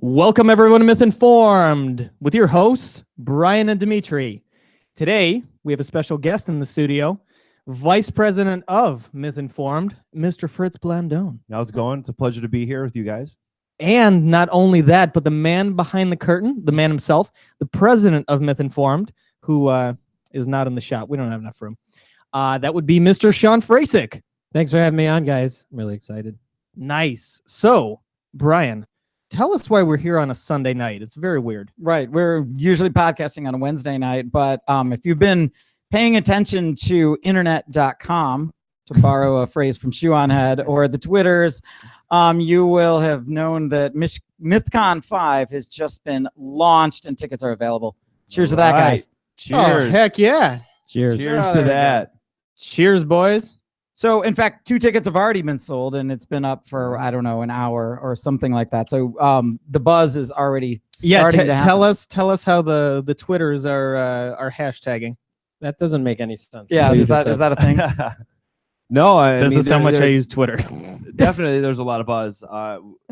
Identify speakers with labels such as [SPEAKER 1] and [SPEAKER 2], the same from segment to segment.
[SPEAKER 1] Welcome everyone to Myth Informed with your hosts, Brian and Dmitry. Today, we have a special guest in the studio, Vice President of Myth Informed, Mr. Fritz Blandone.
[SPEAKER 2] How's it going? It's a pleasure to be here with you guys.
[SPEAKER 1] And not only that, but the man behind the curtain, the man himself, the president of Myth Informed, who is not in the shop. We don't have enough room. That would be Mr. Sean Frasick.
[SPEAKER 3] Thanks for having me on, guys. I'm really excited.
[SPEAKER 1] Nice. So, Brian, tell us why we're here on a Sunday night. It's very weird.
[SPEAKER 4] Right. We're usually podcasting on a Wednesday night, but if you've been paying attention to internet.com, to borrow a phrase from Shoe on Head, or the Twitters, you will have known that Mythcon 5 has just been launched and tickets are available. Cheers to that, guys.
[SPEAKER 2] Cheers.
[SPEAKER 1] Oh, heck yeah.
[SPEAKER 3] Cheers.
[SPEAKER 2] Cheers to that.
[SPEAKER 1] Cheers, boys.
[SPEAKER 4] So, in fact, 2 tickets have already been sold, and it's been up for, I don't know, an hour or something like that. So the buzz is already starting to happen.
[SPEAKER 1] Tell us how the Twitters are hashtagging.
[SPEAKER 3] That doesn't make any sense.
[SPEAKER 4] Yeah, is that a thing?
[SPEAKER 2] No,
[SPEAKER 1] This is how much I use Twitter.
[SPEAKER 2] Definitely, there's a lot of buzz.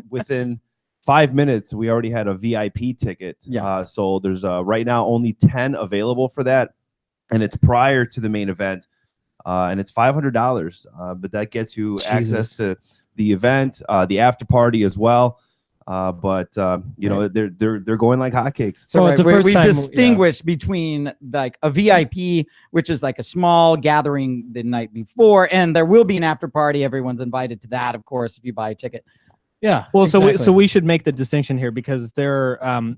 [SPEAKER 2] Within 5 minutes, we already had a VIP ticket sold. There's right now only 10 available for that, and it's prior to the main event. And it's $500, but that gets you access to the event, the after party as well. But you know, they're going like hotcakes.
[SPEAKER 4] So
[SPEAKER 3] it's
[SPEAKER 4] we distinguish between like a VIP, which is like a small gathering the night before, and there will be an after party. Everyone's invited to that, of course, if you buy a ticket.
[SPEAKER 3] Yeah.
[SPEAKER 1] Well,
[SPEAKER 3] exactly.
[SPEAKER 1] so we should make the distinction here because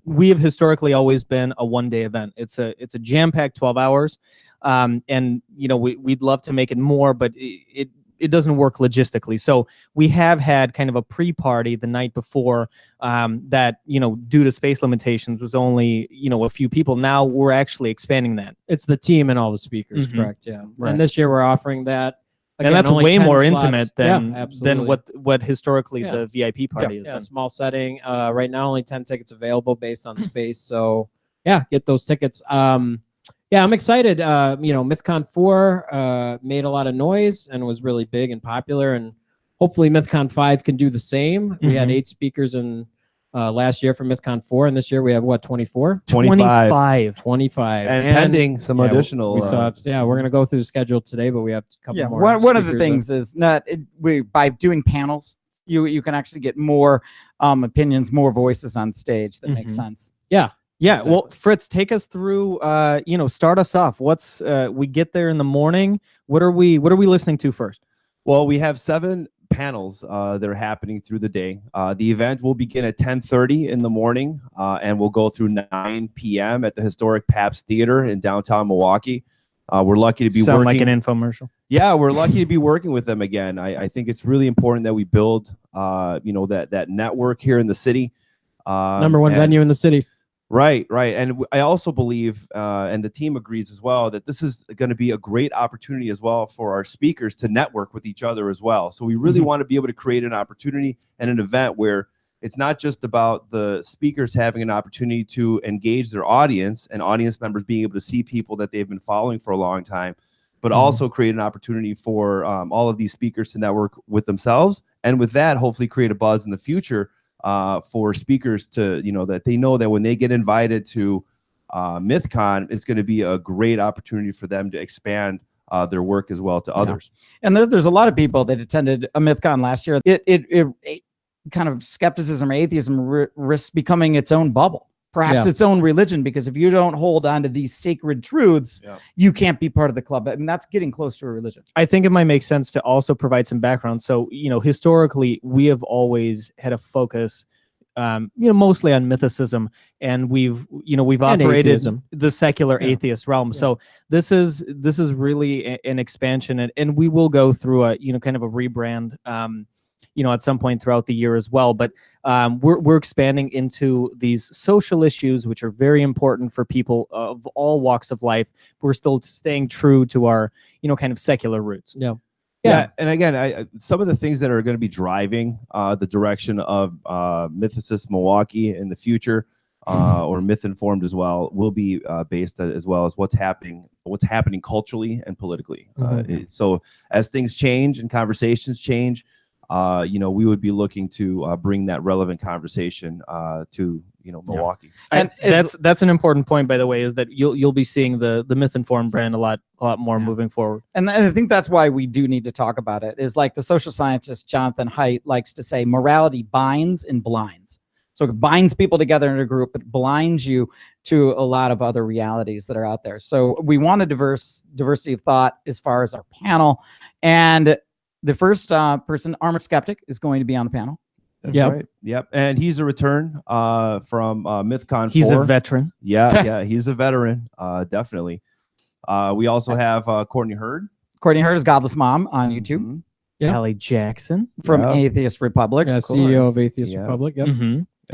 [SPEAKER 1] we have historically always been a one-day event. It's a jam-packed 12 hours. And you know, we'd love to make it more, but it doesn't work logistically. So we have had kind of a pre-party the night before that, you know, due to space limitations was only, you know, a few people. Now we're actually expanding that.
[SPEAKER 3] It's the team and all the speakers, correct? Yeah. Right. And this year we're offering that. Again,
[SPEAKER 1] and that's
[SPEAKER 3] only
[SPEAKER 1] way
[SPEAKER 3] 10
[SPEAKER 1] more
[SPEAKER 3] slots.
[SPEAKER 1] intimate than
[SPEAKER 3] absolutely.
[SPEAKER 1] what historically the VIP party has
[SPEAKER 3] Yeah,
[SPEAKER 1] been.
[SPEAKER 3] small setting. Right now only 10 tickets available based on space. So yeah, get those tickets. Yeah, I'm excited. You know, Mythcon 4 made a lot of noise and was really big and popular, and hopefully Mythcon 5 can do the same. We had 8 speakers in last year for Mythcon 4, and this year we have what, 24?
[SPEAKER 1] 25.
[SPEAKER 2] And pending some additional.
[SPEAKER 3] We still have, we're gonna go through the schedule today, but we have a couple more.
[SPEAKER 4] One of the things is by doing panels, you can actually get more opinions, more voices on stage. That makes sense.
[SPEAKER 1] Yeah. Yeah,
[SPEAKER 3] Exactly.
[SPEAKER 1] Well, Fritz, take us through. You know, start us off. What's we get there in the morning? What are we listening to first?
[SPEAKER 2] Well, we have 7 panels that are happening through the day. The event will begin at 10:30 in the morning, and we'll go through 9 p.m. at the historic Pabst Theater in downtown Milwaukee. We're lucky to be
[SPEAKER 1] Sound
[SPEAKER 2] working
[SPEAKER 1] like an infomercial.
[SPEAKER 2] Yeah, we're lucky to be working with them again. I think it's really important that we build, you know, that network here in the city.
[SPEAKER 3] Number one venue in the city.
[SPEAKER 2] Right. And I also believe, and the team agrees as well, that this is going to be a great opportunity as well for our speakers to network with each other as well. So we really want to be able to create an opportunity and an event where it's not just about the speakers having an opportunity to engage their audience and audience members being able to see people that they've been following for a long time, but also create an opportunity for all of these speakers to network with themselves. And with that, hopefully create a buzz in the future for speakers to, you know, that they know that when they get invited to Mythcon, it's going to be a great opportunity for them to expand their work as well to others.
[SPEAKER 4] And there's a lot of people that attended a Mythcon last year. It kind of skepticism or atheism risks becoming its own bubble, perhaps its own religion, because if you don't hold on to these sacred truths, you can't be part of the club. And that's getting close to a religion.
[SPEAKER 1] I think it might make sense to also provide some background. So, you know, historically, we have always had a focus, you know, mostly on mythicism, and we've operated the secular atheist realm. So this is really an expansion, and we will go through a, you know, kind of a rebrand, you know, at some point throughout the year as well. But we're expanding into these social issues, which are very important for people of all walks of life. We're still staying true to our, you know, kind of secular roots.
[SPEAKER 2] Yeah, and again, some of the things that are going to be driving the direction of Mythicist Milwaukee in the future, or Myth Informed as well, will be based as well as what's happening culturally and politically. So as things change and conversations change, we would be looking to bring that relevant conversation to Milwaukee.
[SPEAKER 1] And that's an important point, by the way, is that you'll be seeing the Myth-informed brand a lot more moving forward.
[SPEAKER 4] And I think that's why we do need to talk about it. Is like the social scientist Jonathan Haidt likes to say, morality binds and blinds. So it binds people together in a group, but blinds you to a lot of other realities that are out there. So we want a diversity of thought as far as our panel. And the first person, Armored Skeptic, is going to be on the panel.
[SPEAKER 2] That's right. Yep. And he's a return from Mythcon 4.
[SPEAKER 1] He's a veteran.
[SPEAKER 2] Yeah, he's a veteran, definitely. We also have Courtney Hurd.
[SPEAKER 4] Courtney Hurd is Godless Mom on YouTube.
[SPEAKER 2] Mm-hmm.
[SPEAKER 1] Yeah. Allie Jackson
[SPEAKER 4] from Atheist Republic.
[SPEAKER 3] Yeah, CEO of Atheist Republic. Yep.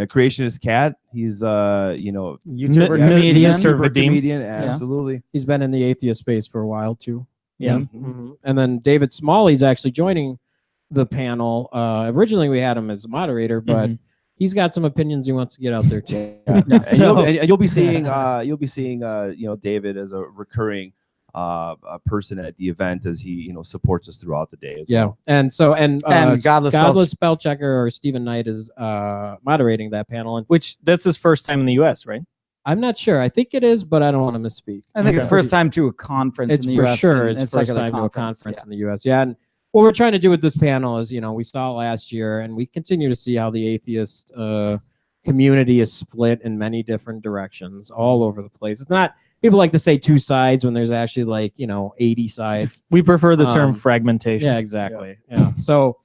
[SPEAKER 2] Creationist Cat. He's
[SPEAKER 4] YouTuber,
[SPEAKER 1] comedian,
[SPEAKER 2] comedian. Absolutely.
[SPEAKER 3] He's been in the atheist space for a while too.
[SPEAKER 1] Yeah.
[SPEAKER 3] And then David Smalley's actually joining the panel. Originally we had him as a moderator, but he's got some opinions he wants to get out there too.
[SPEAKER 2] And you'll be seeing David as a recurring person at the event as he supports us throughout the day as well.
[SPEAKER 3] And
[SPEAKER 4] Godless
[SPEAKER 3] Spell Checker or Stephen Knight is moderating that panel,
[SPEAKER 1] which that's his first time in the US, right?
[SPEAKER 3] I'm not sure. I think it is, but I don't want to misspeak.
[SPEAKER 4] I think it's first time to a conference in the US.
[SPEAKER 3] It's for sure. It's first time to a conference in the US. Yeah. And what we're trying to do with this panel is, we saw it last year, and we continue to see how the atheist community is split in many different directions all over the place. It's not, people like to say two sides when there's actually 80 sides.
[SPEAKER 1] We prefer the term fragmentation.
[SPEAKER 3] Yeah, exactly. Yeah. So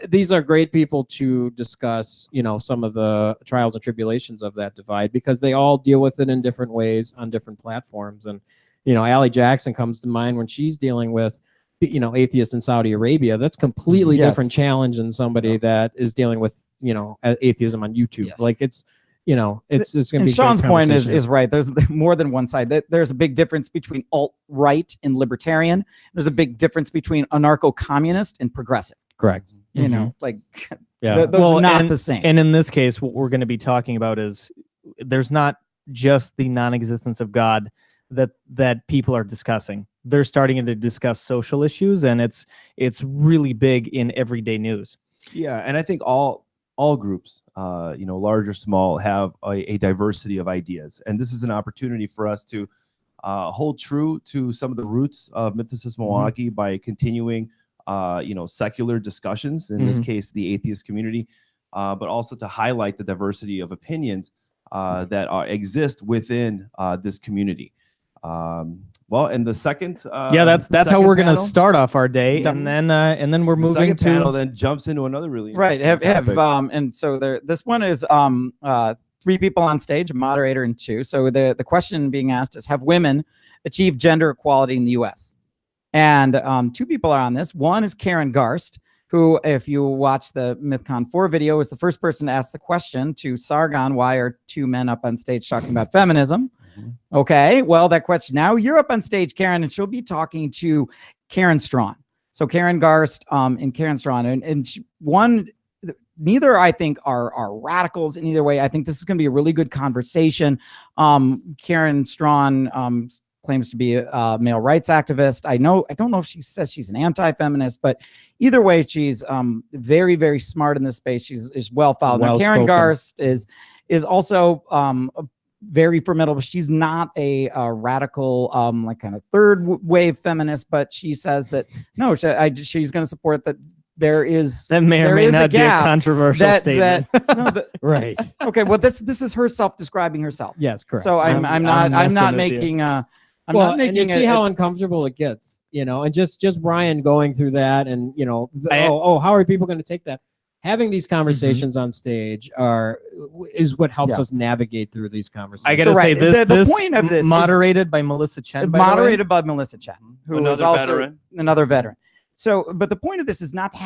[SPEAKER 3] these are great people to discuss, some of the trials and tribulations of that divide, because they all deal with it in different ways on different platforms. And, Allie Jackson comes to mind when she's dealing with, atheists in Saudi Arabia. That's completely different challenge than somebody that is dealing with, atheism on YouTube.
[SPEAKER 4] Yes.
[SPEAKER 3] It's it's going to be.
[SPEAKER 4] Sean's point is right. There's more than one side. There's a big difference between alt-right and libertarian. There's a big difference between anarcho-communist and progressive.
[SPEAKER 3] Correct.
[SPEAKER 4] Those are not the same.
[SPEAKER 1] And in this case, what we're going to be talking about is there's not just the non-existence of God that people are discussing. They're starting to discuss social issues, and it's really big in everyday news.
[SPEAKER 2] Yeah, and I think all groups, large or small, have a diversity of ideas, and this is an opportunity for us to hold true to some of the roots of Mythicist Milwaukee by continuing, secular discussions. In this case, the atheist community, but also to highlight the diversity of opinions that exist within this community. And the second,
[SPEAKER 1] that's how we're going to start off our day, and then we're moving to
[SPEAKER 2] panel. Then jumps into another really
[SPEAKER 4] and so this one is 3 people on stage, a moderator and 2. So the question being asked is, have women achieved gender equality in the U.S.? And 2 people are on this. One is Karen Garst, who, if you watch the Mythcon 4 video, is the first person to ask the question to Sargon, why are 2 men up on stage talking about feminism? Okay, well, that question, now you're up on stage, Karen, and she'll be talking to Karen Strawn. So Karen Garst and Karen Strawn, and neither I think are radicals in either way. I think this is going to be a really good conversation. Karen Strawn claims to be a male rights activist. I don't know if she says she's an anti-feminist, but either way, she's very, very smart in this space. She's well followed. Now, Karen Garst is also very formidable. She's not a radical, kind of third wave feminist, but she says that no, she's going to support that. There is
[SPEAKER 1] that may or may not be a controversial statement.
[SPEAKER 3] Right.
[SPEAKER 4] Okay. Well, this is her describing herself.
[SPEAKER 3] Yes, correct.
[SPEAKER 4] So I'm not making.
[SPEAKER 3] And you see how uncomfortable it gets, and just Brian going through that, and how are people going to take that? Having these conversations on stage is what helps us navigate through these conversations.
[SPEAKER 1] I gotta say the point of this moderated by Melissa Chen.
[SPEAKER 4] Moderated by Melissa Chen, who is also another veteran. So, but the point of this is not to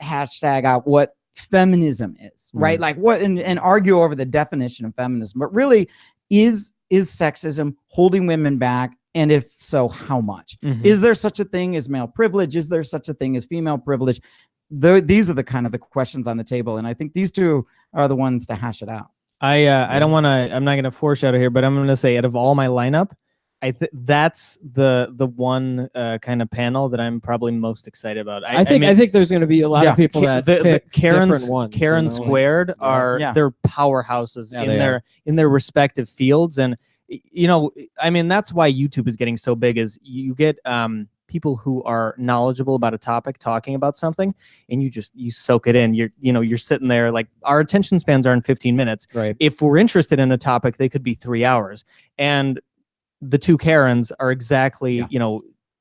[SPEAKER 4] hashtag out what feminism is, right? Like what and argue over the definition of feminism, but really is sexism holding women back? And if so, how much? Is there such a thing as male privilege? Is there such a thing as female privilege? These are the kind of the questions on the table, and I think these 2 are the ones to hash it out.
[SPEAKER 1] I'm not going to foreshadow here, but I'm going to say, out of all my lineup, that's the one kind of panel that I'm probably most excited about.
[SPEAKER 3] I think there's going to be a lot of people that pick different ones.
[SPEAKER 1] Karen Squared are they're powerhouses in their respective fields, and I mean that's why YouTube is getting so big. Is you get people who are knowledgeable about a topic talking about something, and you soak it in. You're sitting there, like, our attention spans are in 15 minutes.
[SPEAKER 3] Right.
[SPEAKER 1] If we're interested in a topic, they could be 3 hours, and the two Karens are exactly,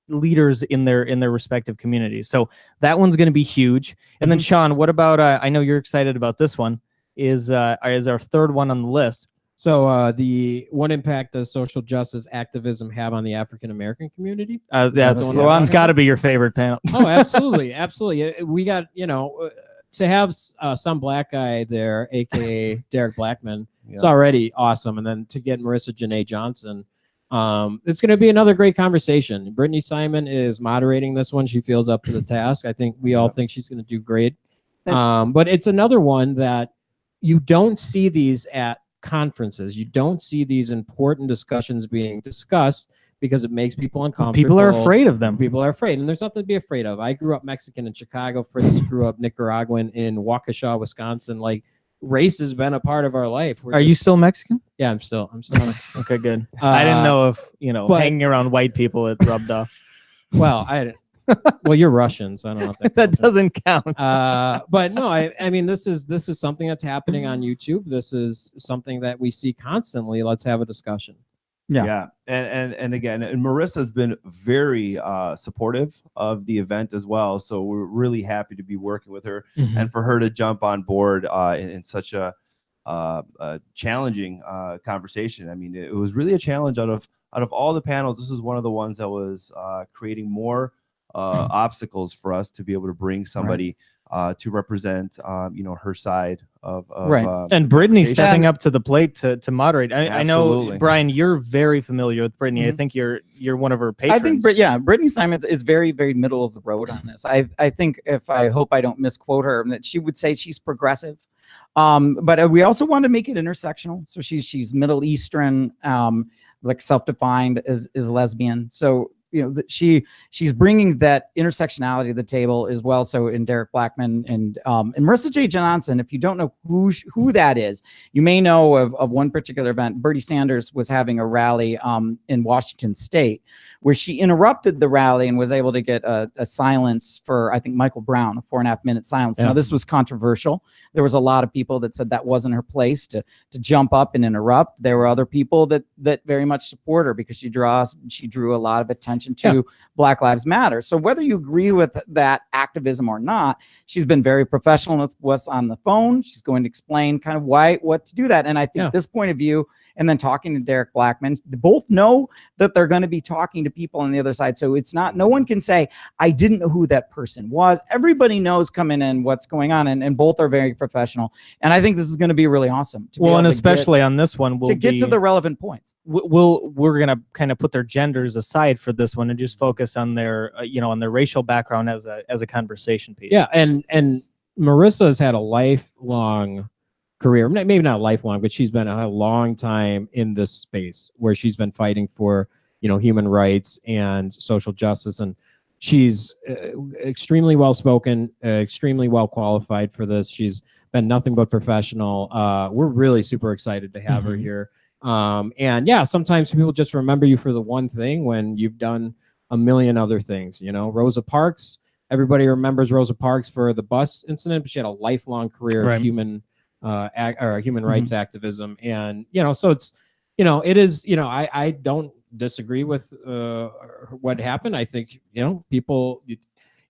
[SPEAKER 1] leaders in their respective communities. So that one's going to be huge. And then Sean, what about, I know you're excited about this one, is our third one on the list.
[SPEAKER 3] So what impact does social justice activism have on the African-American community?
[SPEAKER 1] That's got to be your favorite panel.
[SPEAKER 3] Oh, absolutely. Absolutely. We got, to have some black guy there, AKA Derek Blackman, it's already awesome. And then to get Marissa Janae Johnson, it's going to be another great conversation. Brittany Simon is moderating this one. She feels up to the task. I think we all think she's going to do great. But it's another one that you don't see these at conferences. You don't see these important discussions being discussed because it makes people uncomfortable.
[SPEAKER 1] People are afraid of them.
[SPEAKER 3] People are afraid, and there's nothing to be afraid of. I grew up Mexican in Chicago. Fritz grew up Nicaraguan in Waukesha, Wisconsin. Like, race has been a part of our life.
[SPEAKER 1] Are you still Mexican?
[SPEAKER 3] Yeah, I'm still Mexican.
[SPEAKER 1] Okay, good. I didn't know if hanging around white people it rubbed off.
[SPEAKER 3] Well, well, you're Russian, so I don't know if
[SPEAKER 1] that doesn't count.
[SPEAKER 3] But no, I mean, this is something that's happening on YouTube. This is something that we see constantly. Let's have a discussion.
[SPEAKER 2] Yeah. And again, Marissa's been very supportive of the event as well. So we're really happy to be working with her and for her to jump on board in such a challenging conversation. I mean, it was really a challenge out of all the panels. This is one of the ones that was creating more obstacles for us to be able to bring somebody to represent her side of
[SPEAKER 1] and Brittany stepping up to the plate to moderate. I know, Brian, you're very familiar with Brittany. I think you're one of her patrons.
[SPEAKER 4] I think Brittany Simons is very, very middle of the road on this. I think, I hope I don't misquote her, that she would say she's progressive, but we also want to make it intersectional. So she's Middle Eastern, like self-defined as lesbian. So she's bringing that intersectionality to the table as well. So in Derek Blackman and Marissa J. Johnson, if you don't know who that is, you may know of one particular event. Bernie Sanders was having a rally in Washington State where she interrupted the rally and was able to get a silence for, I think, Michael Brown, a 4.5-minute silence. Now, this was controversial. There was a lot of people that said that wasn't her place to jump up and interrupt. There were other people that very much support her because she drew a lot of attention to Black Lives Matter. So whether you agree with that activism or not, she's been very professional with us on the phone. She's going to explain kind of what to do that. And I think this point of view, and then talking to Derek Blackman, they both know that they're going to be talking to people on the other side. So it's not, no one can say, I didn't know who that person was. Everybody knows coming in what's going on, and both are very professional. And I think this is going to be really awesome.
[SPEAKER 1] And especially on this one,
[SPEAKER 4] to get to the relevant points.
[SPEAKER 1] We're going to kind of put their genders aside for this one and just focus on their, on their racial background as a conversation piece.
[SPEAKER 3] Yeah. And Marissa's had a lifelong career, maybe not lifelong, but she's been a long time in this space where she's been fighting for, human rights and social justice. And she's extremely well-spoken, extremely well-qualified for this. She's been nothing but professional. We're really super excited to have her here. And yeah, sometimes people just remember you for the one thing when you've done a million other things. Rosa Parks, everybody remembers Rosa Parks for the bus incident, but she had a lifelong career of human rights activism. And, so it's, it is, I don't disagree with what happened. I think, people,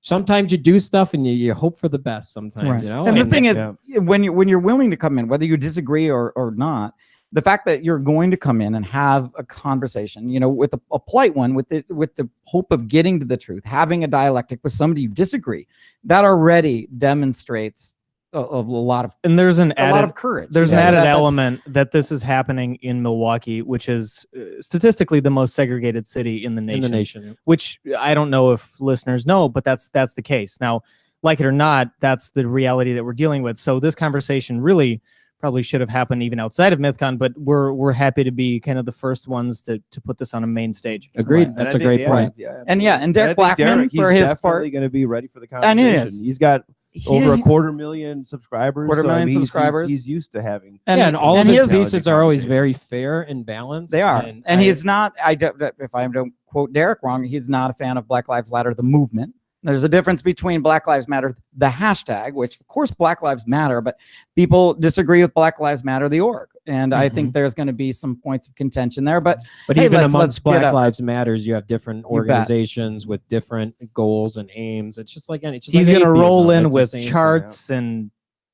[SPEAKER 3] sometimes you do stuff and you hope for the best sometimes,
[SPEAKER 4] And the thing is, when you're willing to come in, whether you disagree or not, the fact that you're going to come in and have a conversation, with a polite one, with the hope of getting to the truth, having a dialectic with somebody you disagree, that already demonstrates a lot of,
[SPEAKER 1] and there's a lot
[SPEAKER 4] of courage.
[SPEAKER 1] There's an added element that this is happening in Milwaukee, which is statistically the most segregated city in the nation. Which I don't know if listeners know, but that's the case. Now, like it or not, that's the reality that we're dealing with. So this conversation really probably should have happened even outside of Mythcon, but we're happy to be kind of the first ones to put this on a main stage.
[SPEAKER 3] Agreed.
[SPEAKER 2] And
[SPEAKER 3] That's
[SPEAKER 2] I
[SPEAKER 3] a
[SPEAKER 2] think-
[SPEAKER 3] great point.
[SPEAKER 4] And Derek Blackman
[SPEAKER 2] he's
[SPEAKER 4] for his
[SPEAKER 2] definitely
[SPEAKER 4] part.
[SPEAKER 2] going to be ready for the
[SPEAKER 4] And he
[SPEAKER 2] conversation.
[SPEAKER 4] is.
[SPEAKER 2] He's got over
[SPEAKER 4] He-
[SPEAKER 2] 250,000 subscribers.
[SPEAKER 4] subscribers.
[SPEAKER 2] He's used to having.
[SPEAKER 3] And all of
[SPEAKER 4] he
[SPEAKER 3] his
[SPEAKER 4] is-
[SPEAKER 3] pieces are always very fair and balanced.
[SPEAKER 4] They are,
[SPEAKER 3] and
[SPEAKER 4] he's not. If I don't quote Derek wrong, he's not a fan of Black Lives Matter, the movement. There's a difference between Black Lives Matter, the hashtag, which of course Black Lives Matter, but people disagree with Black Lives Matter, the org, and I think there's going to be some points of contention there. But hey,
[SPEAKER 3] even
[SPEAKER 4] let's
[SPEAKER 3] amongst
[SPEAKER 4] get
[SPEAKER 3] Black
[SPEAKER 4] up.
[SPEAKER 3] Lives Matters, you have different
[SPEAKER 4] bet.
[SPEAKER 3] organizations with different goals and aims. It's just like
[SPEAKER 1] He's
[SPEAKER 3] like
[SPEAKER 1] going to roll
[SPEAKER 3] atheism.
[SPEAKER 1] in
[SPEAKER 3] It's the
[SPEAKER 1] with
[SPEAKER 3] same thing.
[SPEAKER 1] charts and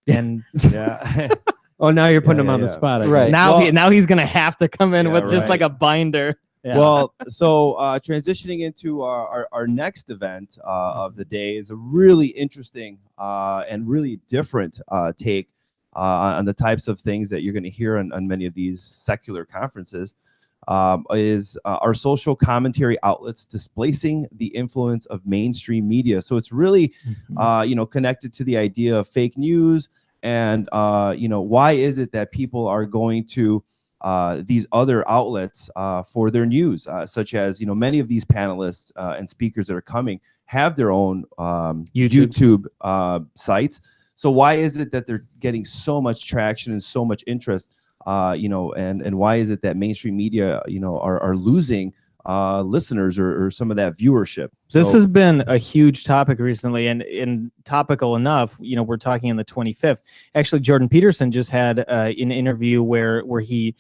[SPEAKER 2] Yeah.
[SPEAKER 3] Oh, now you're putting him
[SPEAKER 2] Yeah,
[SPEAKER 3] on the
[SPEAKER 2] yeah.
[SPEAKER 3] spot. I
[SPEAKER 4] Right.
[SPEAKER 3] guess.
[SPEAKER 1] now he's going to have to come in
[SPEAKER 2] Yeah,
[SPEAKER 1] with just
[SPEAKER 2] right.
[SPEAKER 1] like a binder.
[SPEAKER 3] Yeah.
[SPEAKER 2] Well, so transitioning into our next event of the day is a really interesting and really different take on the types of things that you're going to hear on many of these secular conferences. Is our social commentary outlets displacing the influence of mainstream media? So it's really, connected to the idea of fake news and, why is it that people are going to these other outlets for their news, such as, many of these panelists and speakers that are coming have their own YouTube sites. So why is it that they're getting so much traction and so much interest? And why is it that mainstream media, are losing listeners or some of that viewership?
[SPEAKER 1] This has been a huge topic recently, and topical enough. We're talking on the 25th. Actually, Jordan Peterson just had an interview where he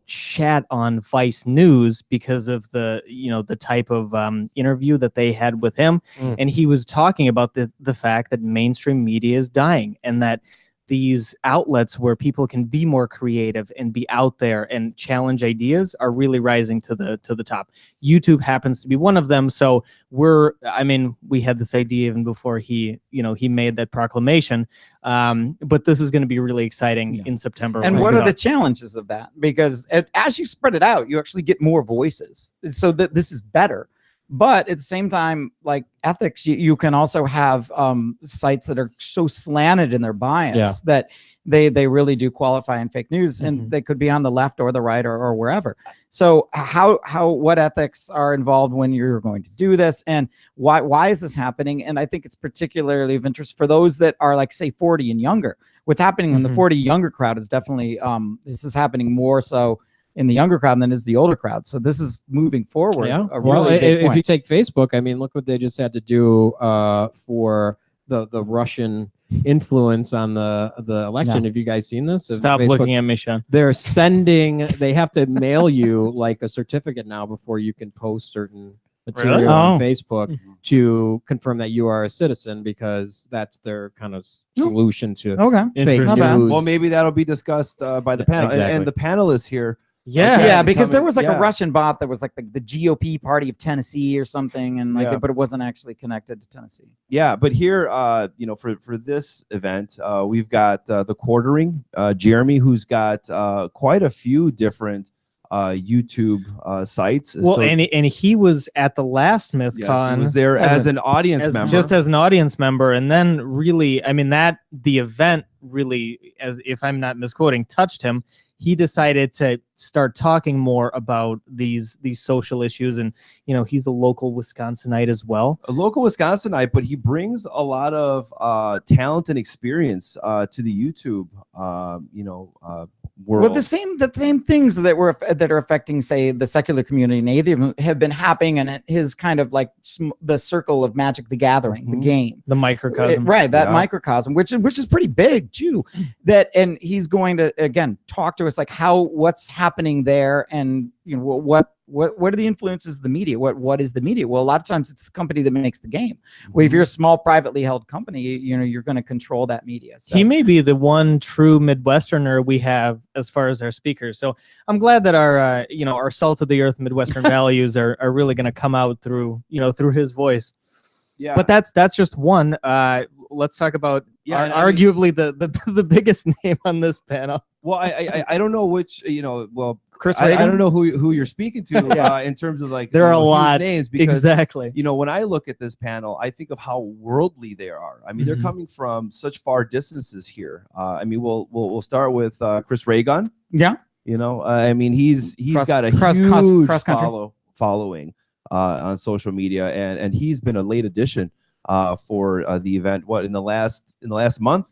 [SPEAKER 1] shat on Vice News because of the type of interview that they had with him, and he was talking about the fact that mainstream media is dying, and that these outlets where people can be more creative and be out there and challenge ideas are really rising to the top. YouTube happens to be one of them. So we had this idea even before he made that proclamation. But this is going to be really exciting in September.
[SPEAKER 4] And what are the challenges of that? Because as you spread it out, you actually get more voices. So that this is better. But at the same time, like ethics, you can also have sites that are so slanted in their bias that they really do qualify in fake news, and they could be on the left or the right or wherever. So what ethics are involved when you're going to do this, and why is this happening? And I think it's particularly of interest for those that are like, say, 40 and younger. What's happening in the 40 younger crowd is definitely this is happening more so in the younger crowd than is the older crowd. So this is moving forward.
[SPEAKER 3] Yeah.
[SPEAKER 4] Well,
[SPEAKER 3] if you take Facebook, I mean, look what they just had to do for the Russian influence on the election.
[SPEAKER 4] Yeah.
[SPEAKER 3] Have you guys seen this?
[SPEAKER 1] Stop
[SPEAKER 3] Facebook,
[SPEAKER 1] looking at me, Sean.
[SPEAKER 3] they have to mail you like a certificate now before you can post certain material
[SPEAKER 1] Really?
[SPEAKER 3] on Facebook to confirm that you are a citizen, because that's their kind of solution to fake
[SPEAKER 4] Not bad.
[SPEAKER 3] news.
[SPEAKER 2] Well, maybe that'll be discussed by the panel.
[SPEAKER 3] Exactly.
[SPEAKER 2] And the panelists here.
[SPEAKER 1] Yeah.
[SPEAKER 4] Because there was like
[SPEAKER 2] Yeah.
[SPEAKER 4] a Russian bot that was like the GOP party of Tennessee or something, and like,
[SPEAKER 2] Yeah.
[SPEAKER 4] but it wasn't actually connected to Tennessee.
[SPEAKER 2] Yeah, but here, for this event, we've got the Quartering, Jeremy, who's got quite a few different YouTube sites.
[SPEAKER 1] Well,
[SPEAKER 2] So,
[SPEAKER 1] and he was at the last
[SPEAKER 2] yes,
[SPEAKER 1] MythCon.
[SPEAKER 2] he was there as an audience member.
[SPEAKER 1] Just as an audience member, and then really, I mean, the event really, as if I'm not misquoting, touched him. He decided to start talking more about these social issues, and he's a local Wisconsinite as well.
[SPEAKER 2] A local Wisconsinite, but he brings a lot of talent and experience to the YouTube, world.
[SPEAKER 4] Well, the same things that are affecting, say, the secular community and atheism have been happening in his kind of like the circle of Magic the Gathering, the game,
[SPEAKER 1] The microcosm,
[SPEAKER 4] right? That
[SPEAKER 2] Yeah.
[SPEAKER 4] microcosm, which is pretty big too. And he's going to again talk to us like what's happening there, and what are the influences of the media? What is the media? Well, a lot of times it's the company that makes the game. Well, if you're a small privately held company, you're going to control that media. So.
[SPEAKER 1] He may be the one true Midwesterner we have as far as our speakers. So I'm glad that our salt of the earth Midwestern values are really going to come out through his voice.
[SPEAKER 2] Yeah,
[SPEAKER 1] But that's just one. Let's talk about arguably the biggest name on this panel.
[SPEAKER 2] Well, I don't know which, well,
[SPEAKER 4] Chris
[SPEAKER 2] I
[SPEAKER 4] Reagan?
[SPEAKER 2] don't know who you're speaking to in terms of like
[SPEAKER 1] There are a
[SPEAKER 2] huge
[SPEAKER 1] lot
[SPEAKER 2] names because
[SPEAKER 1] exactly.
[SPEAKER 2] when I look at this panel, I think of how worldly they are. I mean, they're coming from such far distances here. I mean, we'll start with Chris Reagan.
[SPEAKER 4] Yeah.
[SPEAKER 2] I mean, he's got a huge following on social media, and he's been a late addition for the event. What in the last month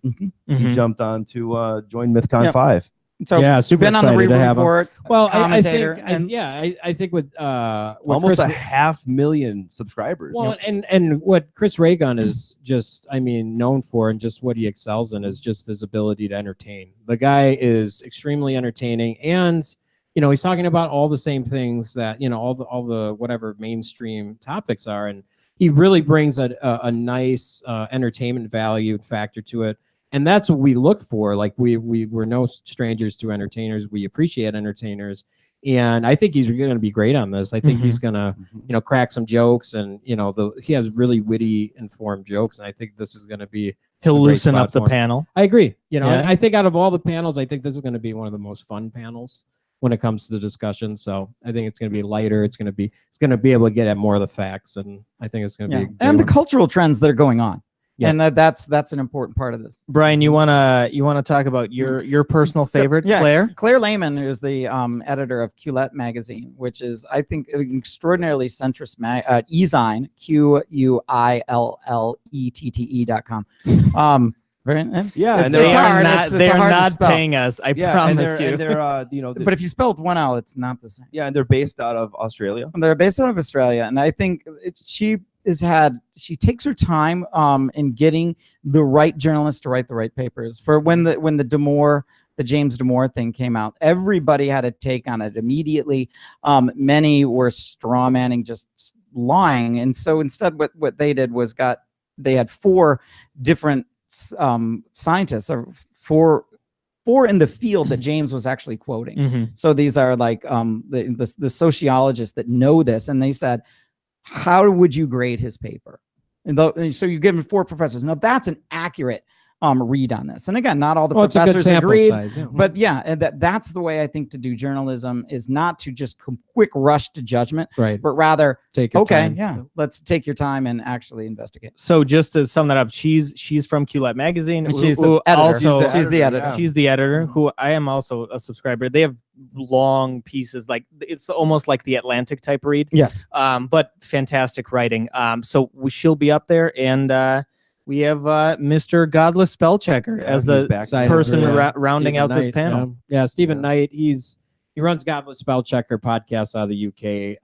[SPEAKER 2] he jumped on to join Mythcon 5.
[SPEAKER 4] So
[SPEAKER 3] yeah, super
[SPEAKER 4] been on the
[SPEAKER 3] excited to have him.
[SPEAKER 4] report.
[SPEAKER 3] Well,
[SPEAKER 4] commentator,
[SPEAKER 3] I think with
[SPEAKER 2] almost
[SPEAKER 3] Chris,
[SPEAKER 2] 500,000 subscribers.
[SPEAKER 3] well, and what Chris Reagan is just, known for, and just what he excels in is just his ability to entertain. The guy is extremely entertaining, and he's talking about all the same things that all the whatever mainstream topics are, and he really brings a nice entertainment value factor to it. And that's what we look for. Like we're no strangers to entertainers. We appreciate entertainers. And I think he's going to be great on this. I think he's going to, crack some jokes, and, he has really witty, informed jokes. And I think this is going to be,
[SPEAKER 1] he'll loosen up the panel.
[SPEAKER 3] I agree. I think out of all the panels, I think this is going to be one of the most fun panels when it comes to the discussion. So I think it's going to be lighter. It's going to be able to get at more of the facts. And I think it's going to be,
[SPEAKER 4] and the cultural trends that are going on. Yep. And that's an important part of this.
[SPEAKER 1] Brian, you wanna talk about your personal favorite,
[SPEAKER 4] Claire Lehman, who's the editor of Quillette magazine, which is, I think, an extraordinarily centrist e-zine, QUILLETTE.com.
[SPEAKER 2] And
[SPEAKER 1] they're not paying us. I promise you.
[SPEAKER 2] And they're
[SPEAKER 4] but if you spell with one L, it's not the same.
[SPEAKER 2] Yeah, and they're based out of Australia.
[SPEAKER 4] They're based out of Australia, and I think she takes her time in getting the right journalists to write the right papers. For when the James Damore thing came out, everybody had a take on it immediately. Many were straw manning, just lying, and so instead, what they did was they had 4 different scientists, or four in the field that James was actually quoting. So these are like the sociologists that know this, and they said, how would you grade his paper? And so you give him 4 professors. Now that's an accurate read on this. And again, not all the professors agreed, but and that's the way I think to do journalism, is not to just quick rush to judgment,
[SPEAKER 3] right?
[SPEAKER 4] But rather
[SPEAKER 3] take your time.
[SPEAKER 4] Let's take your time and actually investigate.
[SPEAKER 1] So just to sum that up, she's from Quillette magazine.
[SPEAKER 4] She's the editor. She's the editor.
[SPEAKER 1] She's the editor. Who I am also a subscriber. They have long pieces, like it's almost like the Atlantic type read.
[SPEAKER 4] Yes.
[SPEAKER 1] But fantastic writing. So she'll be up there, and we have Mr. Godless Spellchecker as the person rounding out this panel.
[SPEAKER 3] Stephen Knight. He runs Godless Spellchecker podcast out of the UK.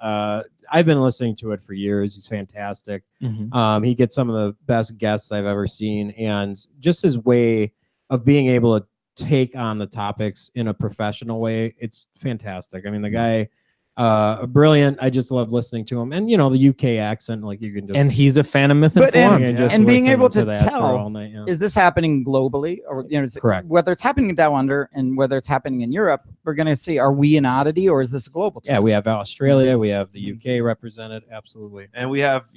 [SPEAKER 3] I've been listening to it for years. He's fantastic. He gets some of the best guests I've ever seen, and just his way of being able to take on the topics in a professional way, it's fantastic. I mean, the guy, brilliant. I just love listening to him, and the UK accent, like you can just.
[SPEAKER 1] And he's a fan of Mythcon,
[SPEAKER 4] and being able to tell, is this happening globally, or
[SPEAKER 3] correct?
[SPEAKER 4] Whether it's happening Down Under and whether it's happening in Europe, we're going to see: are we an oddity, or is this a global trend?
[SPEAKER 3] Yeah, we have Australia, we have the UK represented, absolutely,
[SPEAKER 2] and we have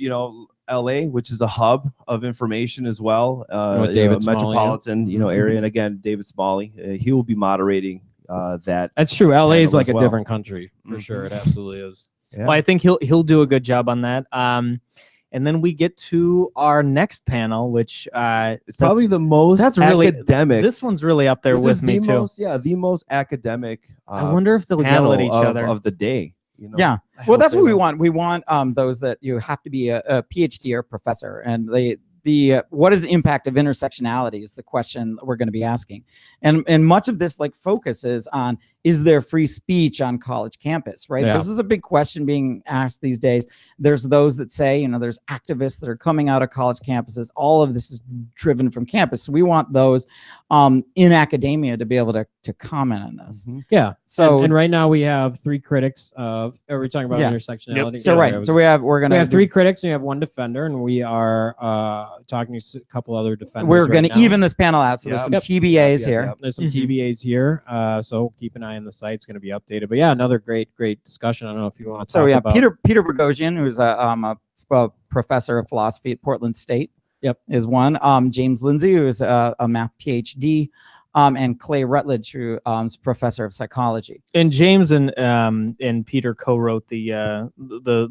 [SPEAKER 2] LA, which is a hub of information as well.
[SPEAKER 3] With David Smalley,
[SPEAKER 2] metropolitan area, and again, David Smalley, he will be moderating.
[SPEAKER 3] That's true. LA is like a different country for sure. It absolutely is.
[SPEAKER 1] Yeah. Well, I think he'll do a good job on that. And then we get to our next panel, which
[SPEAKER 2] it's probably the most academic.
[SPEAKER 1] This one's really up there with me too.
[SPEAKER 2] The most academic.
[SPEAKER 1] I wonder if they'll yell at each other
[SPEAKER 2] of the day.
[SPEAKER 4] Yeah. Well, that's what we want. We want those that you have to be a PhD or professor, and what is the impact of intersectionality is the question we're going to be asking. And much of this focuses on, is there free speech on college campus, right? This is a big question being asked these days. There's those that say, there's activists that are coming out of college campuses. All of this is driven from campus. So we want those in academia to be able to comment on this.
[SPEAKER 3] Yeah. So and right now we have 3 critics of. Are we talking about intersectionality?
[SPEAKER 4] Yep. So we're going to have
[SPEAKER 3] 3 critics and we have 1 defender, and we are talking to a couple other defenders.
[SPEAKER 4] We're going to even this panel out. So there's some TBAs here.
[SPEAKER 3] There's some TBAs here. So keep an eye on the site. It's going to be updated. But yeah, another great discussion. I don't know if you want to talk about.
[SPEAKER 4] Peter Boghossian, who's a professor of philosophy at Portland State.
[SPEAKER 3] Yep,
[SPEAKER 4] is one. James Lindsay, who is a math PhD. and Clay Rutledge, who is professor of psychology.
[SPEAKER 1] And James and Peter co-wrote the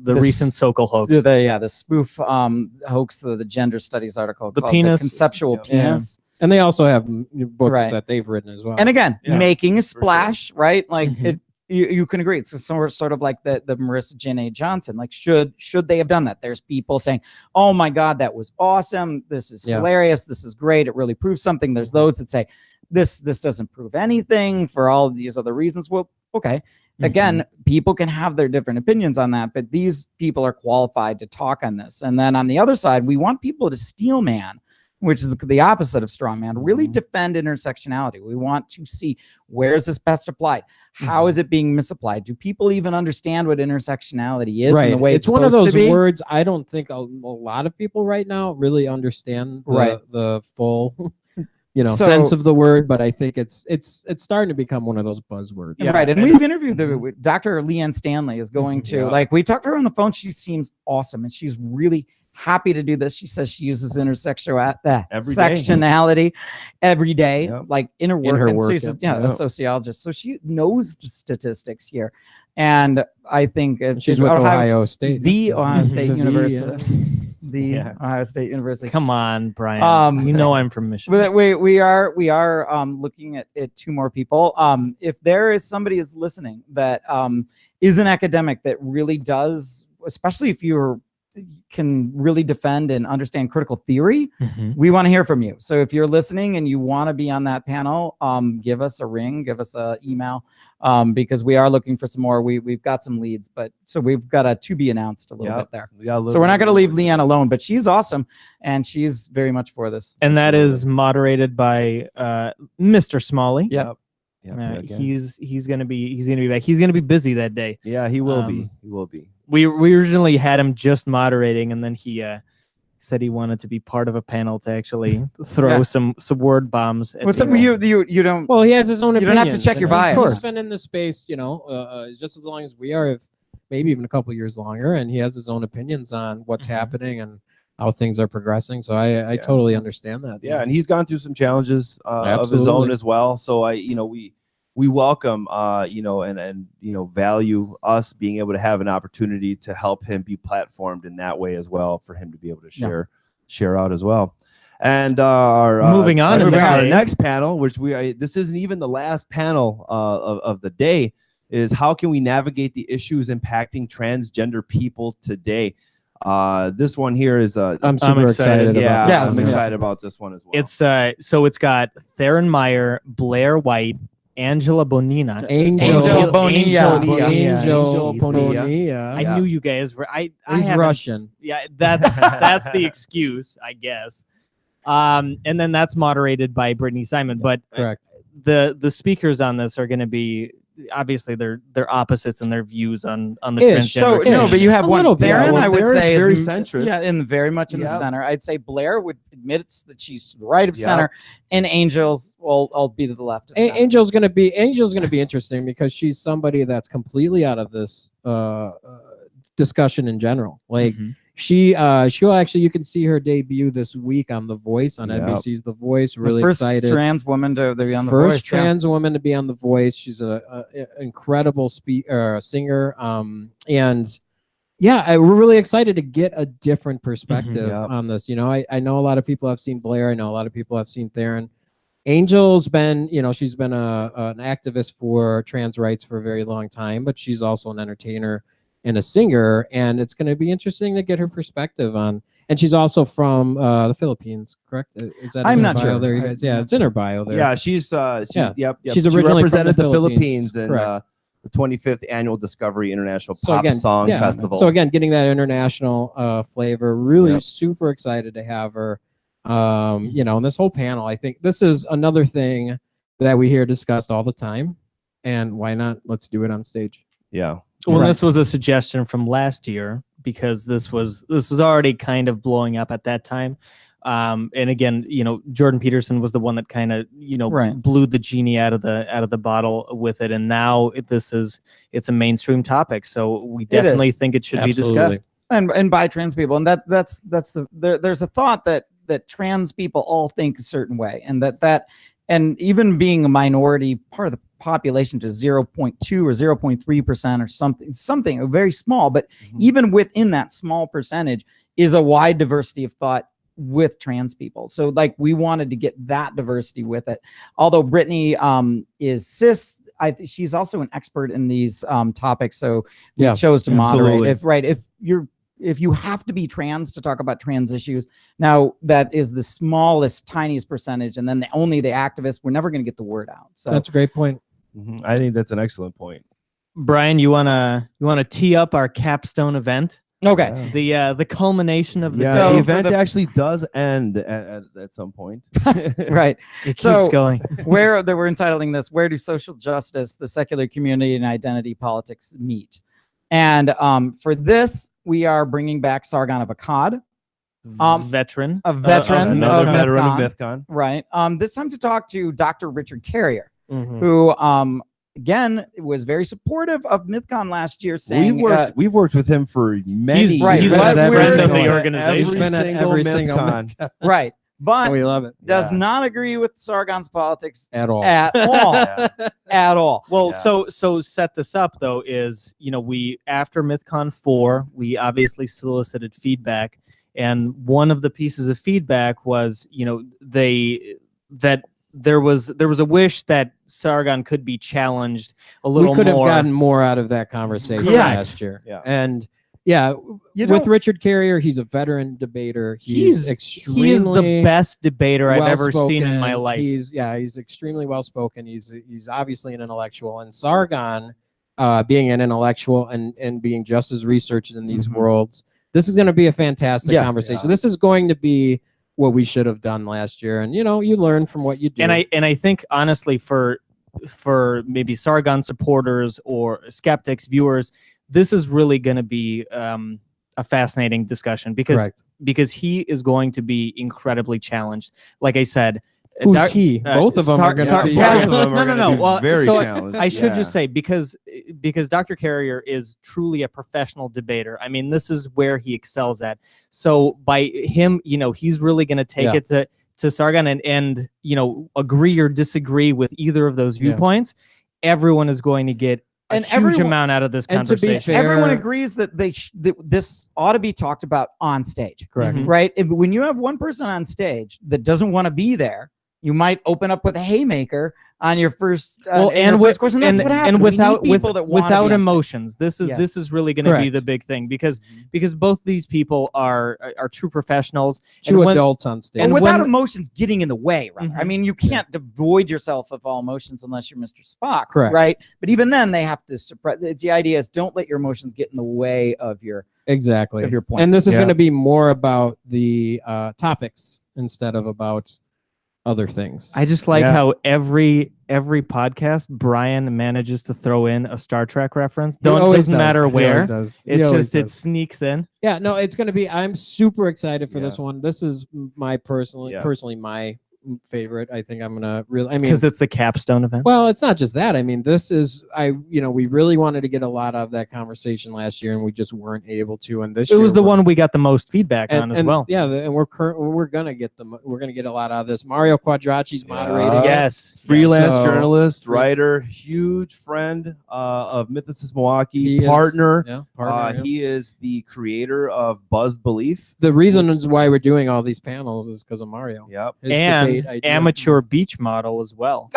[SPEAKER 1] recent Sokol hoax.
[SPEAKER 4] The spoof hoax, the gender studies article,
[SPEAKER 1] The
[SPEAKER 4] called
[SPEAKER 1] penis.
[SPEAKER 4] The Conceptual Penis.
[SPEAKER 3] And they also have books that they've written as well.
[SPEAKER 4] And again,
[SPEAKER 2] Yeah,
[SPEAKER 4] making a splash, right? Like
[SPEAKER 1] Mhm.
[SPEAKER 4] you can agree. It's sort of like the Marissa Janae Johnson. Like, should they have done that? There's people saying, "Oh my God, that was awesome. This is hilarious. This is great. It really proves something." There's those that say, "This doesn't prove anything for all of these other reasons." Well, okay. Again, people can have their different opinions on that, but these people are qualified to talk on this. And then on the other side, we want people to steel man, which is the opposite of strongman, really defend intersectionality. We want to see, where is this best applied? How is it being misapplied? Do people even understand what intersectionality is in the way it's
[SPEAKER 3] one of those
[SPEAKER 4] supposed to be?
[SPEAKER 3] words I don't think a lot of people right now really understand the full sense of the word, but I think it's starting to become one of those buzzwords.
[SPEAKER 4] Yeah. Right. And we've interviewed Dr. Leanne Stanley is going to, like, we talked to her on the phone. She seems awesome, and she's really happy to do this. She says she uses intersectionality every day, like in her work. She's a sociologist, so she knows the statistics here. And I think
[SPEAKER 3] she's with Ohio State,
[SPEAKER 4] the Ohio State University. Ohio State University.
[SPEAKER 1] Come on, Brian. I'm from Michigan.
[SPEAKER 4] We are looking at two more people. If there is somebody is listening that is an academic that really does, especially if you can really defend and understand critical theory, we want to hear from you. So if you're listening and you want to be on that panel, give us a ring, give us an email, because we are looking for some more. We've got some leads, but so we've got a to be announced a little bit there. So we're not going to leave Leanne alone, but she's awesome and she's very much for this.
[SPEAKER 1] And that is moderated by Mr. Smalley.
[SPEAKER 4] Yep.
[SPEAKER 1] He's gonna be back. He's gonna be busy that day.
[SPEAKER 2] Yeah, he will be. He will be.
[SPEAKER 1] We originally had him just moderating, and then he said he wanted to be part of a panel to actually throw some word bombs.
[SPEAKER 4] Well, you don't.
[SPEAKER 3] Well, he has his own.
[SPEAKER 4] You don't have to check your bias.
[SPEAKER 3] He's been in the space, just as long as we are, if maybe even a couple years longer, and he has his own opinions on what's happening and how things are progressing. So I totally understand that.
[SPEAKER 2] Yeah, and he's gone through some challenges of his own as well. So we welcome and value us being able to have an opportunity to help him be platformed in that way as well, for him to be able to share out as well. And
[SPEAKER 1] moving on
[SPEAKER 2] to our next panel, which this isn't even the last panel of the day, is how can we navigate the issues impacting transgender people today? This one here is
[SPEAKER 3] I'm super excited about.
[SPEAKER 2] I'm excited about this one as well.
[SPEAKER 1] It's it's got Theron Meyer, Blair White, Angela Bonilla.
[SPEAKER 3] Angel Bonilla.
[SPEAKER 1] I knew you guys were.
[SPEAKER 3] He's Russian.
[SPEAKER 1] Yeah, that's the excuse, I guess. And then that's moderated by Brittany Simon. But
[SPEAKER 3] correct.
[SPEAKER 1] The speakers on this are going to be, obviously they're opposites in their views on the transgender.
[SPEAKER 4] So no, but you have one. Theron, I would say,
[SPEAKER 2] very
[SPEAKER 4] is
[SPEAKER 2] centrist.
[SPEAKER 4] Yeah, very much in the center. I'd say Blair would admit that she's to the right of center, and Angel's I'll be to the left.
[SPEAKER 3] Angel's gonna be interesting because she's somebody that's completely out of this discussion in general. Like she'll actually, you can see her debut this week on The Voice, on NBC's The Voice. Really excited.
[SPEAKER 4] First trans woman to be on The
[SPEAKER 3] Voice.
[SPEAKER 4] First
[SPEAKER 3] trans woman to be on The Voice. She's an incredible singer. And we're really excited to get a different perspective on this. I know a lot of people have seen Blair. I know a lot of people have seen Theron. Angel's been, she's been an activist for trans rights for a very long time, but she's also an entertainer and a singer, and it's going to be interesting to get her perspective on. And she's also from the Philippines, correct? Is that
[SPEAKER 4] I'm not sure.
[SPEAKER 3] There, you guys? Yeah, it's in her bio there.
[SPEAKER 2] Yeah, she's
[SPEAKER 3] She's originally
[SPEAKER 2] represented
[SPEAKER 3] from
[SPEAKER 2] the Philippines in the 25th Annual Discovery International Pop Song Festival.
[SPEAKER 3] So again, getting that international flavor. Really super excited to have her. And this whole panel, I think this is another thing that we hear discussed all the time. And why not? Let's do it on stage.
[SPEAKER 2] Yeah.
[SPEAKER 1] Well, this was a suggestion from last year because this was already kind of blowing up at that time. And again, Jordan Peterson was the one that kind of, blew the genie out of the bottle with it. And now it's a mainstream topic. So we definitely think it should be discussed.
[SPEAKER 4] And by trans people. And there's a thought that trans people all think a certain way, and that and even being a minority part of the population to 0.2 or 0.3% or something very small, but even within that small percentage is a wide diversity of thought with trans people. So like we wanted to get that diversity with it. Although Brittany is cis, she's also an expert in these topics. So we chose to moderate. If you have to be trans to talk about trans issues, now that is the smallest, tiniest percentage, and then only the activists, we're never going to get the word out. So
[SPEAKER 3] that's a great point.
[SPEAKER 2] I think that's an excellent point.
[SPEAKER 1] Brian, you wanna tee up our capstone event?
[SPEAKER 4] Okay.
[SPEAKER 1] The culmination of the
[SPEAKER 2] the event actually does end at some point.
[SPEAKER 4] Right.
[SPEAKER 1] It keeps going.
[SPEAKER 4] We're entitling this, "Where do social justice, the secular community, and identity politics meet?" And for this, we are bringing back Sargon of Akkad,
[SPEAKER 1] a veteran
[SPEAKER 2] Another
[SPEAKER 4] of
[SPEAKER 2] veteran of
[SPEAKER 4] Mythcon.
[SPEAKER 2] Mythcon.
[SPEAKER 4] Right. This time to talk to Dr. Richard Carrier, who again was very supportive of Mythcon last year, saying
[SPEAKER 2] we've worked with him for many
[SPEAKER 1] he's
[SPEAKER 2] years.
[SPEAKER 1] a friend of the
[SPEAKER 2] Every
[SPEAKER 1] organization.
[SPEAKER 2] single Mythcon.
[SPEAKER 4] right. But
[SPEAKER 3] we love it.
[SPEAKER 4] Does not agree with Sargon's politics
[SPEAKER 3] At all.
[SPEAKER 4] At all. At all.
[SPEAKER 1] Well, so set this up though is, we after Mythcon 4, we obviously solicited feedback, and one of the pieces of feedback was, that there was a wish that Sargon could be challenged a little more.
[SPEAKER 3] We could have gotten more out of that conversation last year.
[SPEAKER 2] Yeah.
[SPEAKER 3] And with Richard Carrier, he's a veteran debater. He is
[SPEAKER 1] the best debater I've ever seen in my life.
[SPEAKER 3] He's extremely well spoken. He's obviously an intellectual, and Sargon, being an intellectual and being just as researched in these worlds, this is going to be a fantastic conversation. This is going to be what we should have done last year, and you learn from what you do.
[SPEAKER 1] And I think honestly, for maybe Sargon supporters or skeptics, viewers, this is really going to be a fascinating discussion because he is going to be incredibly challenged. Like I said,
[SPEAKER 3] who's he? Both of them are going to be.
[SPEAKER 1] No.
[SPEAKER 2] Very challenged.
[SPEAKER 1] I should just say because Dr. Carrier is truly a professional debater. I mean, this is where he excels at. So by him, he's really going to take it to Sargon and agree or disagree with either of those viewpoints. Everyone is going to get a huge amount out of this conversation.
[SPEAKER 3] To be fair,
[SPEAKER 4] everyone agrees that this ought to be talked about on stage.
[SPEAKER 3] Correct.
[SPEAKER 4] Right? When you have one person on stage that doesn't want to be there, you might open up with a haymaker on your first first question. That's what happened.
[SPEAKER 1] And without emotions. This is really going to be the big thing because both these people are true professionals,
[SPEAKER 3] true adults on stage,
[SPEAKER 4] and without emotions getting in the way. Right? I mean, you can't devoid yourself of all emotions unless you're Mr. Spock.
[SPEAKER 3] Correct.
[SPEAKER 4] Right? But even then, they have to suppress. The idea is don't let your emotions get in the way of your of your point.
[SPEAKER 3] And this is going to be more about the topics instead of about other things.
[SPEAKER 1] I just like how every podcast Brian manages to throw in a Star Trek reference. Doesn't matter where. It sneaks in.
[SPEAKER 3] Yeah, no, it's going to be. I'm super excited for this one. This is my personally my favorite. I think I'm gonna really.
[SPEAKER 1] Because it's the capstone event.
[SPEAKER 3] Well, it's not just that. I mean, this is. We really wanted to get a lot of that conversation last year, and we just weren't able to. And this year
[SPEAKER 1] was the one we got the most feedback on as well.
[SPEAKER 3] Yeah, and we're gonna get a lot out of this. Mario Quadracci's moderating.
[SPEAKER 1] Yes,
[SPEAKER 2] freelance journalist, writer, huge friend of Mythicist Milwaukee, partner. He is the creator of Buzzed Belief.
[SPEAKER 3] The reason is why we're doing all these panels is because of Mario.
[SPEAKER 2] Yep.
[SPEAKER 1] And amateur beach model as well.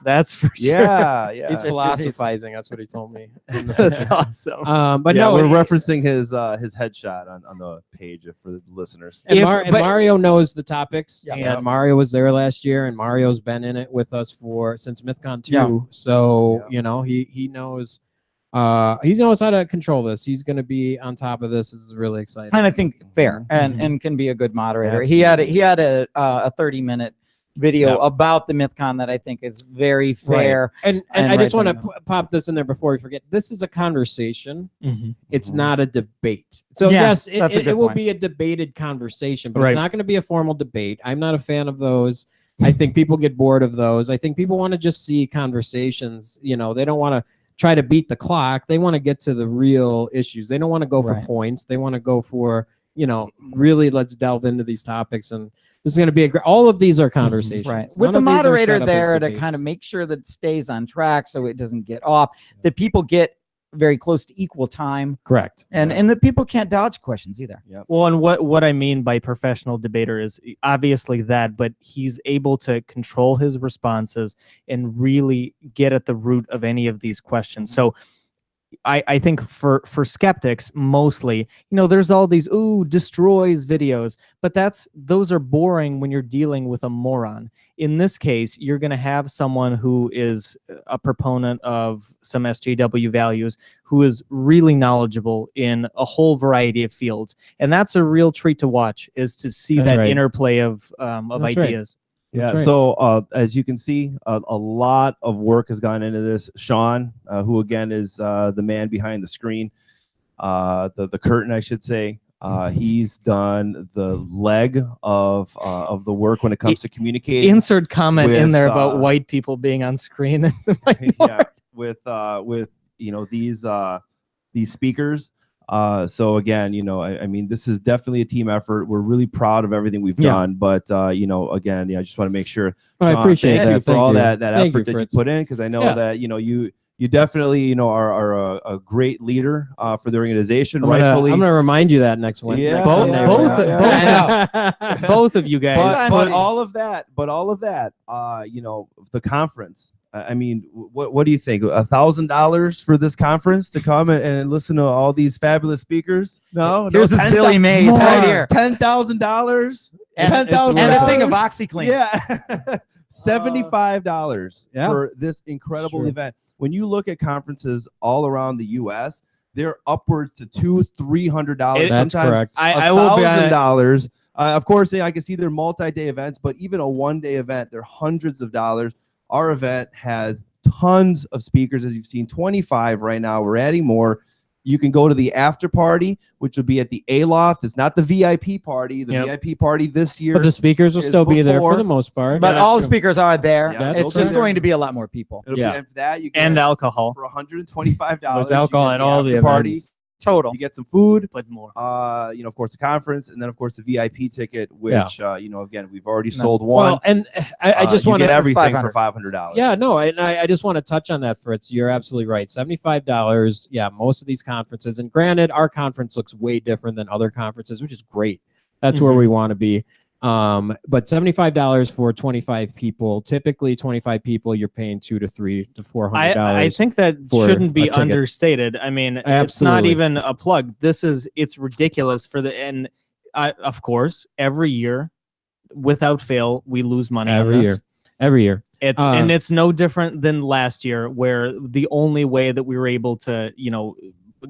[SPEAKER 1] That's for sure.
[SPEAKER 2] Yeah.
[SPEAKER 3] He's philosophizing. That's what he told me.
[SPEAKER 1] That's awesome.
[SPEAKER 3] But
[SPEAKER 2] we're referencing his headshot on the page for the listeners.
[SPEAKER 3] And Mario knows the topics. And Mario was there last year, and Mario's been in it with us since Mythcon 2. Yeah. So he knows. He knows how to control this. He's going to be on top of this. This is really exciting.
[SPEAKER 4] And I think fair and can be a good moderator. He had a 30-minute video about the Mythcon that I think is very fair.
[SPEAKER 3] Right. And I just want to pop this in there before we forget. This is a conversation. It's not a debate. So yes, it will be a debated conversation, but it's not going to be a formal debate. I'm not a fan of those. I think people get bored of those. I think people want to just see conversations. They don't want to try to beat the clock. They want to get to the real issues. They don't want to go for points. They want to go for, really let's delve into these topics. And This is going to be all of these are conversations.
[SPEAKER 4] Right.
[SPEAKER 3] None
[SPEAKER 4] With the
[SPEAKER 3] of these are
[SPEAKER 4] moderator
[SPEAKER 3] set up as
[SPEAKER 4] there to
[SPEAKER 3] debates.
[SPEAKER 4] kind of make sure that it stays on track so it doesn't get off, that people get very close to equal time,
[SPEAKER 3] Correct.
[SPEAKER 4] and that people can't dodge questions either.
[SPEAKER 1] Well, and what I mean by professional debater is obviously that, but he's able to control his responses and really get at the root of any of these questions. So I think for skeptics mostly, there's all these destroys videos, but those are boring when you're dealing with a moron. In this case, you're going to have someone who is a proponent of some SJW values, who is really knowledgeable in a whole variety of fields, and that's a real treat to watch, is to see that interplay of ideas.
[SPEAKER 2] Yeah.
[SPEAKER 3] Right.
[SPEAKER 2] So as you can see, a lot of work has gone into this. Sean, who again is the man behind the screen, the curtain, I should say. He's done the leg of the work when it comes to communicating.
[SPEAKER 1] Insert comment in there about white people being on screen.
[SPEAKER 2] Yeah, with these speakers. So again, I mean, this is definitely a team effort. We're really proud of everything we've done, but again, I just want to make sure. Sean,
[SPEAKER 3] I appreciate
[SPEAKER 2] thank
[SPEAKER 3] that.
[SPEAKER 2] you for all that effort that you
[SPEAKER 3] Fritz.
[SPEAKER 2] put in, because I know that you definitely are a great leader for the organization.
[SPEAKER 3] I'm gonna remind you that next one.
[SPEAKER 2] Yeah.
[SPEAKER 1] Both of you guys.
[SPEAKER 2] But all of that, the conference. I mean, what do you think? $1,000 for this conference to come and listen to all these fabulous speakers? No,
[SPEAKER 4] Here's this Billy Mays right here.
[SPEAKER 2] $10,000. $10,000
[SPEAKER 4] And a thing of OxyClean.
[SPEAKER 2] Yeah. $75 for this incredible event. When you look at conferences all around the U.S., they're upwards to $200-$300. Sometimes
[SPEAKER 3] correct.
[SPEAKER 2] $1,000. Of course, I can see they're multi-day events, but even a one-day event, they're hundreds of dollars. Our event has tons of speakers, as you've seen, 25 right now. We're adding more. You can go to the after party, which will be at the A-Loft. It's not the VIP party. The VIP party this year.
[SPEAKER 3] But the speakers will still be there for the most part.
[SPEAKER 4] But all the speakers are there.
[SPEAKER 2] Yeah,
[SPEAKER 4] it's just going to be a lot more people.
[SPEAKER 2] It'll be, and for that, you get
[SPEAKER 1] and alcohol
[SPEAKER 2] for $125.
[SPEAKER 3] There's alcohol at all the
[SPEAKER 2] party.
[SPEAKER 3] events.
[SPEAKER 4] Total.
[SPEAKER 2] You get some food,
[SPEAKER 1] but more.
[SPEAKER 2] Of course, the conference, and then of course the VIP ticket, which again, we've already sold one.
[SPEAKER 3] Well, and I just want to
[SPEAKER 2] get everything for $500.
[SPEAKER 3] Yeah, no, and I just want to touch on that, Fritz. You're absolutely right. $75. Yeah, most of these conferences, and granted, our conference looks way different than other conferences, which is great. That's where we want to be. But $75 for 25 people. Typically, 25 people, you're paying $200 to $300 to $400.
[SPEAKER 1] I think that shouldn't be understated. I mean, it's not even a plug. It's ridiculous and of course, every year, without fail, we lose money
[SPEAKER 3] every year.
[SPEAKER 1] And it's no different than last year, where the only way that we were able to,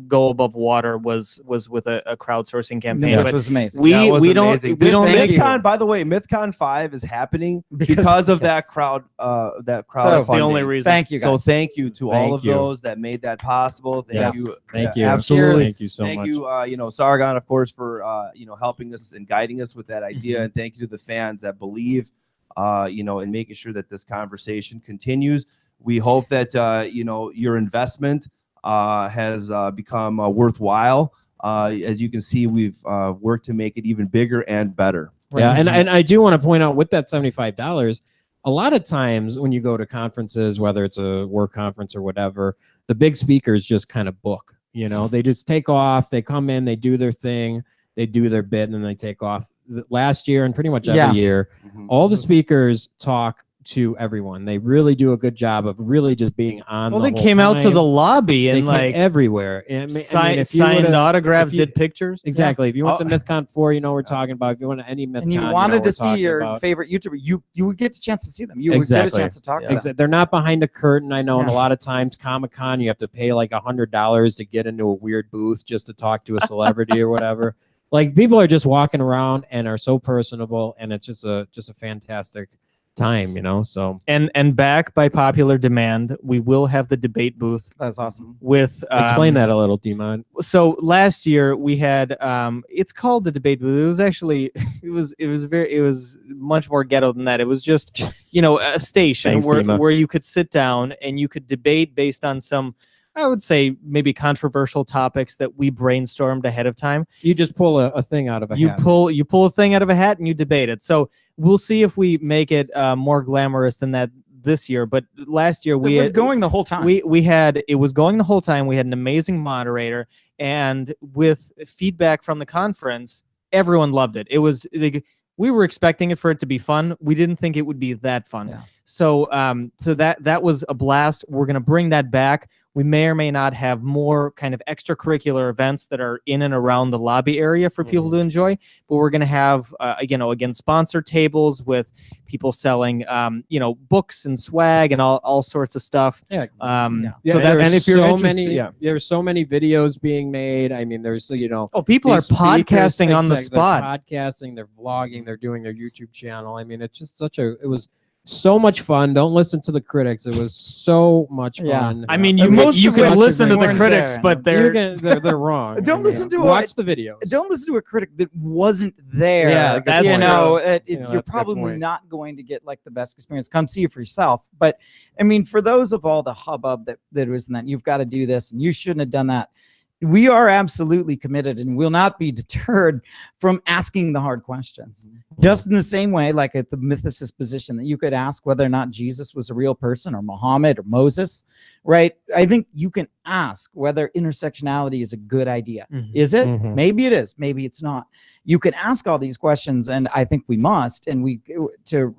[SPEAKER 1] go above water was with a crowdsourcing campaign,
[SPEAKER 4] which was amazing.
[SPEAKER 1] We don't
[SPEAKER 2] Mythcon, by the way, Mythcon 5 is happening because of that crowd. That crowd.
[SPEAKER 1] So that's the only reason.
[SPEAKER 4] Thank you, guys.
[SPEAKER 2] So thank you to all of those that made that possible. Thank you.
[SPEAKER 3] Thank you.
[SPEAKER 2] Absolutely.
[SPEAKER 3] Thank you so much.
[SPEAKER 2] Thank you, Sargon, of course, for helping us and guiding us with that idea, and thank you to the fans that believe, in making sure that this conversation continues. We hope that your investment has become worthwhile. As you can see, we've worked to make it even bigger and better.
[SPEAKER 3] Yeah, and I do want to point out with that $75, a lot of times when you go to conferences, whether it's a work conference or whatever, the big speakers just kind of book. They just take off, they come in, they do their thing, they do their bit, and then they take off. Last year and pretty much every year, all the speakers talk to everyone. They really do a good job of really just being on.
[SPEAKER 1] Well, they came out to the lobby and like
[SPEAKER 3] everywhere,
[SPEAKER 1] signed autographs, did pictures.
[SPEAKER 3] Exactly. If you went to Mythcon 4, we're talking about. If you went to any Mythcon,
[SPEAKER 4] and you wanted to see your favorite YouTuber, you would get a chance to see them. You would get a chance to talk to them.
[SPEAKER 3] They're not behind a curtain. I know, and a lot of times Comic-Con, you have to pay like $100 to get into a weird booth just to talk to a celebrity or whatever. Like, people are just walking around and are so personable, and it's just a fantastic time, so
[SPEAKER 1] and back by popular demand, we will have the debate booth.
[SPEAKER 4] That's awesome.
[SPEAKER 1] With
[SPEAKER 3] explain that a little, Demon.
[SPEAKER 1] So last year we had it's called the debate booth. It was actually it was much more ghetto than that. It was just a station where you could sit down and you could debate based on some, I would say, maybe controversial topics that we brainstormed ahead of time.
[SPEAKER 3] You just pull a thing out of a hat.
[SPEAKER 1] You pull a thing out of a hat and you debate it. So we'll see if we make it more glamorous than that this year. But last year
[SPEAKER 4] it was going the whole time.
[SPEAKER 1] It was going the whole time. We had an amazing moderator, and with feedback from the conference, everyone loved it. It was like, we were expecting it for it to be fun. We didn't think it would be that fun.
[SPEAKER 4] Yeah.
[SPEAKER 1] So that was a blast. We're gonna bring that back. We may or may not have more kind of extracurricular events that are in and around the lobby area for people to enjoy. But we're gonna have again, sponsor tables with people selling books and swag and all sorts of stuff.
[SPEAKER 3] Yeah.
[SPEAKER 1] So that's,
[SPEAKER 3] and if you're
[SPEAKER 2] so
[SPEAKER 3] so many,
[SPEAKER 2] yeah.
[SPEAKER 3] there's so many videos being made. I mean, there's
[SPEAKER 1] people are
[SPEAKER 3] these speakers,
[SPEAKER 1] podcasting on the spot.
[SPEAKER 3] They're podcasting, they're vlogging, they're doing their YouTube channel. I mean, it's just it was so much fun. Don't listen to the critics. It was so much fun.
[SPEAKER 1] I mean,
[SPEAKER 4] Most
[SPEAKER 1] you
[SPEAKER 4] of
[SPEAKER 1] can
[SPEAKER 4] us
[SPEAKER 1] listen to the
[SPEAKER 4] weren't
[SPEAKER 1] critics,
[SPEAKER 4] there.
[SPEAKER 1] but
[SPEAKER 3] they're wrong.
[SPEAKER 4] Don't listen to
[SPEAKER 3] watch the videos.
[SPEAKER 4] Don't listen to a critic that wasn't there.
[SPEAKER 1] Yeah, that's
[SPEAKER 4] you're
[SPEAKER 3] that's a good
[SPEAKER 4] probably
[SPEAKER 3] point.
[SPEAKER 4] not going to get like the best experience. Come see it for yourself. But I mean, for those of all the hubbub that was in that, you've got to do this, and you shouldn't have done that. We are absolutely committed and will not be deterred from asking the hard questions. Just in the same way, like at the mythicist position, that you could ask whether or not Jesus was a real person, or Muhammad, or Moses, right? I think you can ask whether intersectionality is a good idea. Is it? Maybe it is. Maybe it's not. You can ask all these questions, and I think we must, and to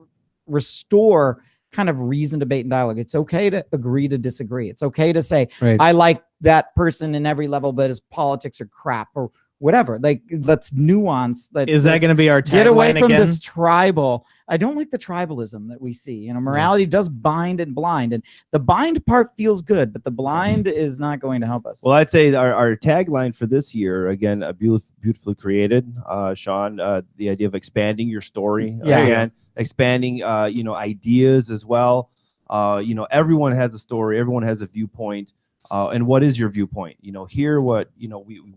[SPEAKER 4] restore kind of reason, debate, and dialogue. It's okay to agree to disagree. It's okay to say, I like that person in every level, but his politics are crap, or whatever. Like, let's nuance.
[SPEAKER 1] Is that going to be our tagline
[SPEAKER 4] get away from
[SPEAKER 1] again?
[SPEAKER 4] this tribal? I don't like the tribalism that we see. Morality does bind and blind, and the bind part feels good, but the blind is not going to help us.
[SPEAKER 2] Well, I'd say our tagline for this year, again, beautifully created, Sean, the idea of expanding your story, again, expanding, ideas as well. Everyone has a story, everyone has a viewpoint. And what is your viewpoint? Here, what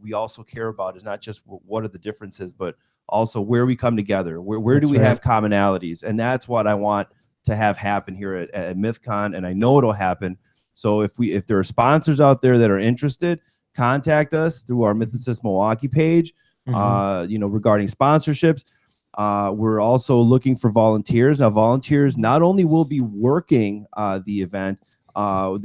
[SPEAKER 2] we also care about is not just what are the differerences, but also where we come together. Where do we have commonalities? And that's what I want to have happen here at Mythcon, and I know it'll happen. So if there are sponsors out there that are interested, contact us through our Mythicist Milwaukee page. Regarding sponsorships. We're also looking for volunteers. Now, volunteers not only will be working the event. They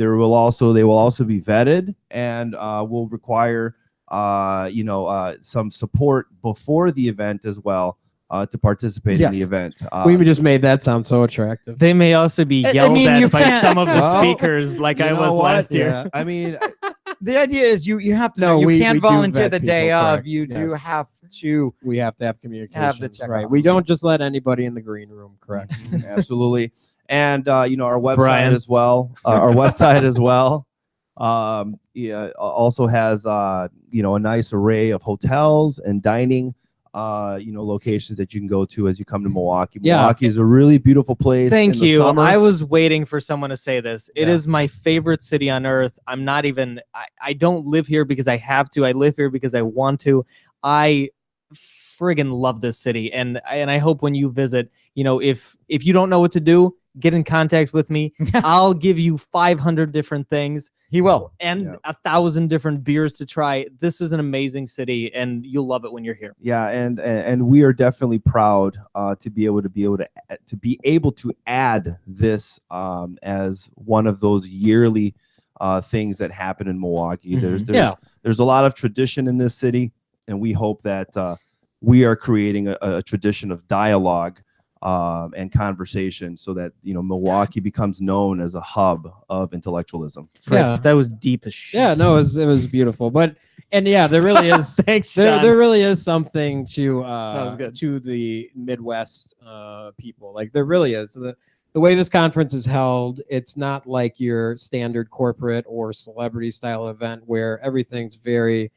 [SPEAKER 2] will also be vetted, and will require some support before the event as well to participate in the event.
[SPEAKER 3] We just made that sound so attractive.
[SPEAKER 1] They may also be yelled at by some of the
[SPEAKER 2] Well,
[SPEAKER 1] speakers, like I was last year.
[SPEAKER 2] Yeah. I mean,
[SPEAKER 4] the idea is you have to
[SPEAKER 3] No,
[SPEAKER 4] know.
[SPEAKER 3] we
[SPEAKER 4] You can't
[SPEAKER 3] do
[SPEAKER 4] volunteer
[SPEAKER 3] vet
[SPEAKER 4] the day
[SPEAKER 3] people,
[SPEAKER 4] of.
[SPEAKER 3] correct.
[SPEAKER 4] You do
[SPEAKER 3] Yes.
[SPEAKER 4] have to.
[SPEAKER 3] We have to have communication.
[SPEAKER 4] Have the check
[SPEAKER 3] right.
[SPEAKER 4] offs.
[SPEAKER 3] We don't just let anybody in the green room. Correct.
[SPEAKER 2] absolutely. And our website
[SPEAKER 1] Brian.
[SPEAKER 2] as well. Our website as well. Also has a nice array of hotels and dining locations that you can go to as you come to Milwaukee.
[SPEAKER 3] Yeah.
[SPEAKER 2] Milwaukee is a really beautiful place.
[SPEAKER 1] Thank
[SPEAKER 2] in the
[SPEAKER 1] you.
[SPEAKER 2] summer.
[SPEAKER 1] I was waiting for someone to say this. It
[SPEAKER 2] Yeah.
[SPEAKER 1] is my favorite city on earth. I'm not even, I don't live here because I have to. I live here because I want to. I friggin' love this city. And I hope when you visit, if you don't know what to do, get in contact with me. I'll give you 500 different things.
[SPEAKER 4] He will.
[SPEAKER 1] And
[SPEAKER 2] Yeah.
[SPEAKER 1] 1,000 different beers to try. This is an amazing city, and you'll love it when you're here.
[SPEAKER 2] Yeah, and we are definitely proud to be able to add this as one of those yearly things that happen in Milwaukee. There's a lot of tradition in this city, and we hope that we are creating a tradition of dialogue and conversation, so that Milwaukee becomes known as a hub of intellectual,ism.
[SPEAKER 1] Fritz, that was deep as shit.
[SPEAKER 3] Yeah, no, it was beautiful. But there really is.
[SPEAKER 1] Thanks, Sean.
[SPEAKER 3] There really is something to
[SPEAKER 1] was good.
[SPEAKER 3] to the Midwest people. Like, there really is. The way this conference is held, it's not like your standard corporate or celebrity style event where everything's very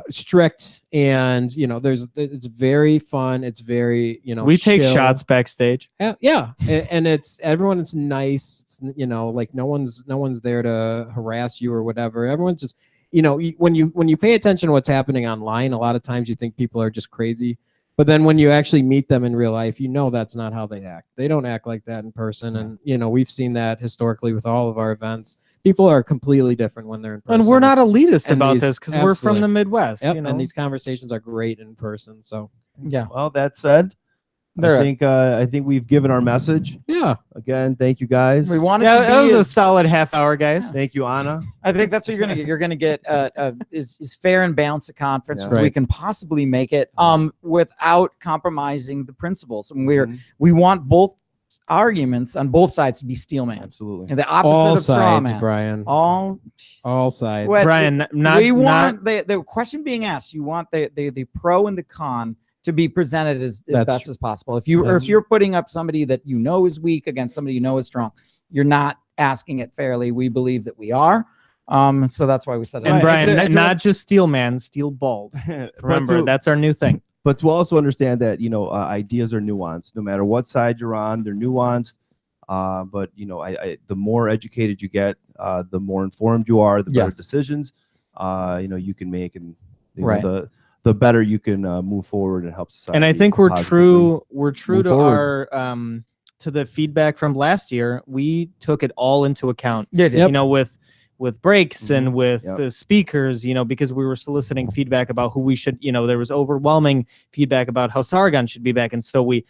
[SPEAKER 3] strict, and it's very fun. It's very
[SPEAKER 1] we take
[SPEAKER 3] chill.
[SPEAKER 1] shots backstage.
[SPEAKER 3] Yeah, and it's everyone. It's nice. It's, like no one's there to harass you or whatever. Everyone's just when you pay attention to what's happening online, a lot of times you think people are just crazy. But then when you actually meet them in real life, that's not how they act. They don't act like that in person. And, we've seen that historically with all of our events. People are completely different when they're in person.
[SPEAKER 1] And we're not elitist
[SPEAKER 3] And
[SPEAKER 1] about
[SPEAKER 3] these-
[SPEAKER 1] this because we're from the Midwest.
[SPEAKER 3] Yep, and these conversations are great in person. So
[SPEAKER 4] Yeah.
[SPEAKER 2] Well, that said, I think we've given our message.
[SPEAKER 3] Yeah.
[SPEAKER 2] Again, thank you guys.
[SPEAKER 4] We wanted
[SPEAKER 1] Yeah,
[SPEAKER 4] to
[SPEAKER 1] that
[SPEAKER 4] be
[SPEAKER 1] was a solid half hour, guys.
[SPEAKER 2] Thank you, Anna.
[SPEAKER 4] I think that's what you're gonna get. You're gonna get is fair and balanced a conference
[SPEAKER 2] Yeah.
[SPEAKER 4] as we can possibly make it, without compromising the principles. And we want both arguments on both sides to be steel man.
[SPEAKER 2] Absolutely.
[SPEAKER 4] And the opposite
[SPEAKER 3] All
[SPEAKER 4] of straw
[SPEAKER 3] sides,
[SPEAKER 4] man.
[SPEAKER 3] Brian.
[SPEAKER 4] All
[SPEAKER 3] sides.
[SPEAKER 4] Well,
[SPEAKER 1] Brian,
[SPEAKER 4] we want the question being asked. You want the pro and the con to be presented as best as possible. If you're putting up somebody that you know is weak against somebody you know is strong, you're not asking it fairly. We believe that we are. So that's why we said it.
[SPEAKER 1] And
[SPEAKER 2] Right.
[SPEAKER 1] Brian, not just steel man, steel bald. Remember, that's our new thing.
[SPEAKER 2] But to also understand that, ideas are nuanced. No matter what side you're on, they're nuanced. But the more educated you get, the more informed you are, the better decisions you can make, and the better you can move forward and help society.
[SPEAKER 1] And I think we're true to
[SPEAKER 2] forward.
[SPEAKER 1] our to the feedback from last year. We took it all into account.
[SPEAKER 4] Yeah,
[SPEAKER 1] With breaks and with the speakers, because we were soliciting feedback about who we should, there was overwhelming feedback about how Sargon should be back. And so we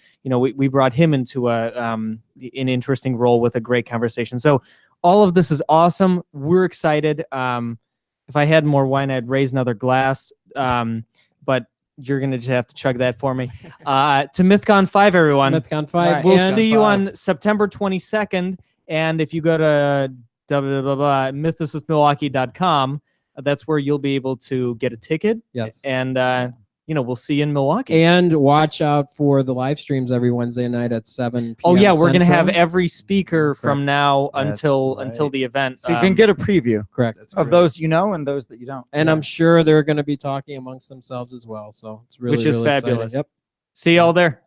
[SPEAKER 1] brought him into an interesting role with a great conversation. So all of this is awesome. We're excited. If I had more wine, I'd raise another glass. But you're going to just have to chug that for me. To Mythcon 5, everyone.
[SPEAKER 3] Mythcon 5.
[SPEAKER 1] We'll see you on September 22nd. And if you go to mythicistmilwaukee.com, that's where you'll be able to get a ticket.
[SPEAKER 3] Yes.
[SPEAKER 1] And we'll see you in Milwaukee.
[SPEAKER 3] And watch out for the live streams every Wednesday night at 7 p.m.
[SPEAKER 1] Oh yeah, we're gonna have
[SPEAKER 3] Central.
[SPEAKER 1] every speaker from now until
[SPEAKER 2] right.
[SPEAKER 1] the event.
[SPEAKER 4] so you can get a preview
[SPEAKER 3] Correct.
[SPEAKER 4] of those you know and those that you don't.
[SPEAKER 3] And I'm sure they're going to be talking amongst themselves as well. So it's really,
[SPEAKER 1] which is
[SPEAKER 3] really exciting.
[SPEAKER 1] fabulous.
[SPEAKER 3] Yep.
[SPEAKER 1] See y'all there.